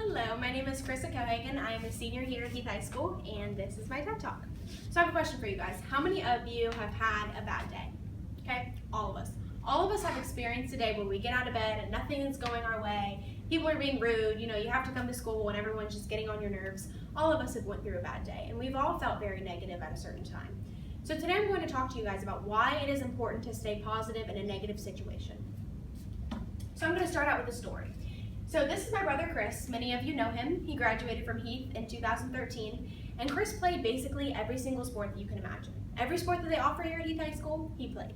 Hello, my name is Krista Cohagen. I am a senior here at Heath High School, and this is my TED Talk. So I have a question for you guys. How many of you have had a bad day? Okay, all of us. All of us have experienced a day where we get out of bed and nothing is going our way. People are being rude, you have to come to school and everyone's just getting on your nerves. All of us have went through a bad day, and we've all felt very negative at a certain time. So today I'm going to talk to you guys about why it is important to stay positive in a negative situation. So I'm going to start out with a story. So this is my brother Chris. Many of you know him. He graduated from Heath in 2013, and Chris played basically every single sport that you can imagine. Every sport that they offer here at Heath High School, he played.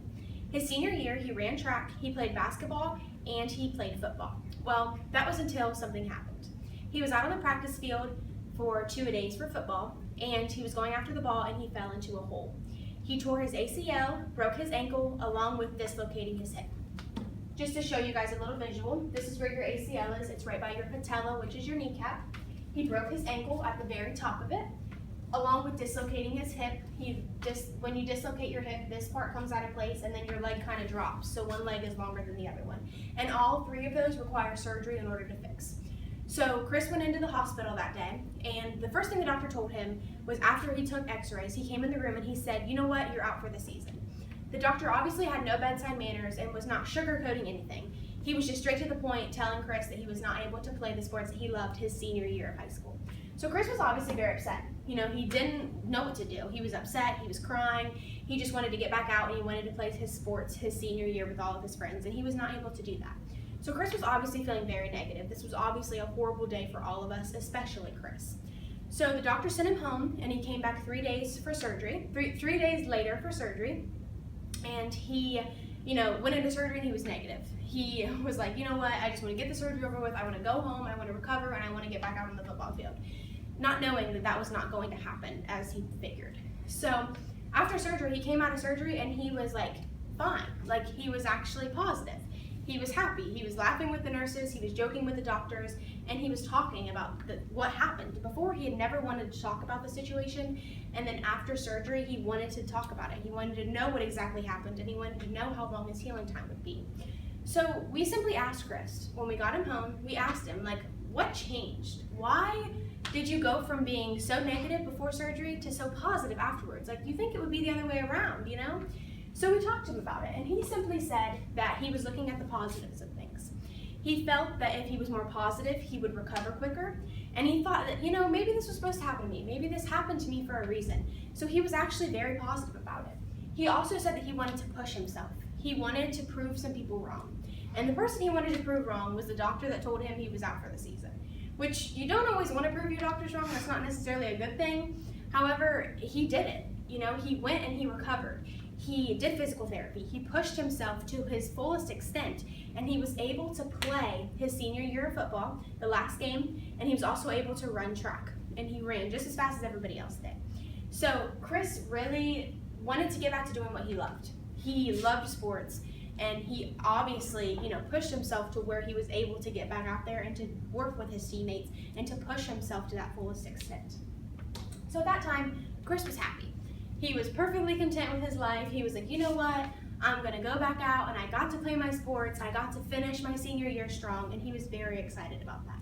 His senior year, he ran track, he played basketball, and he played football. Well, that was until something happened. He was out on the practice field for 2 days for football, and he was going after the ball and he fell into a hole. He tore his ACL, broke his ankle, along with dislocating his hip. Just to show you guys a little visual, this is where your ACL is. It's right by your patella, which is your kneecap. He broke his ankle at the very top of it, along with dislocating his hip. When you dislocate your hip, this part comes out of place and then your leg kind of drops. So one leg is longer than the other one. And all 3 of those require surgery in order to fix. So Chris went into the hospital that day, and the first thing the doctor told him was after he took x-rays, he came in the room and he said, "You know what, you're out for the season." The doctor obviously had no bedside manners and was not sugarcoating anything. He was just straight to the point, telling Chris that he was not able to play the sports that he loved his senior year of high school. So Chris was obviously very upset. He didn't know what to do. He was upset, he was crying, he just wanted to get back out and he wanted to play his sports his senior year with all of his friends, and he was not able to do that. So Chris was obviously feeling very negative. This was obviously a horrible day for all of us, especially Chris. So the doctor sent him home and he came back 3 days for surgery, three days later for surgery. And he, went into surgery and he was negative. He was like, "You know what, I just want to get the surgery over with, I want to go home, I want to recover, and I want to get back out on the football field." Not knowing that that was not going to happen as he figured. So after surgery, he came out of surgery and he was fine. He was actually positive. He was happy. He was laughing with the nurses, he was joking with the doctors, and he was talking about what happened. Before, he had never wanted to talk about the situation, and then after surgery, he wanted to talk about it. He wanted to know what exactly happened, and he wanted to know how long his healing time would be. So we simply asked Chris, when we got him home, we asked him, what changed? Why did you go from being so negative before surgery to so positive afterwards? You think it would be the other way around, So we talked to him about it, and he simply said that he was looking at the positives of things. He felt that if he was more positive, he would recover quicker, and he thought that, maybe this was supposed to happen to me. Maybe this happened to me for a reason. So he was actually very positive about it. He also said that he wanted to push himself. He wanted to prove some people wrong. And the person he wanted to prove wrong was the doctor that told him he was out for the season, which you don't always want to prove your doctors wrong. That's not necessarily a good thing. However, he did it. He went and he recovered. He did physical therapy. He pushed himself to his fullest extent, and he was able to play his senior year of football, the last game, and he was also able to run track, and he ran just as fast as everybody else did. So Chris really wanted to get back to doing what he loved. He loved sports, and he obviously, pushed himself to where he was able to get back out there and to work with his teammates and to push himself to that fullest extent. So at that time, Chris was happy. He was perfectly content with his life. He was like, "You know what? I'm going to go back out, and I got to play my sports. I got to finish my senior year strong," and he was very excited about that.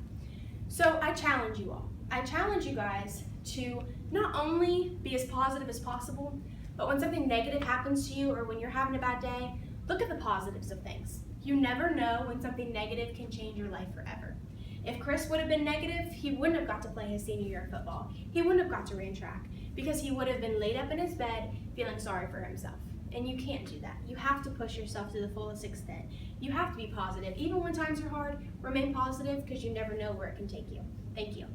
So I challenge you all. I challenge you guys to not only be as positive as possible, but when something negative happens to you or when you're having a bad day, look at the positives of things. You never know when something negative can change your life forever. If Chris would have been negative, he wouldn't have got to play his senior year of football. He wouldn't have got to run track because he would have been laid up in his bed feeling sorry for himself. And you can't do that. You have to push yourself to the fullest extent. You have to be positive. Even when times are hard, remain positive because you never know where it can take you. Thank you.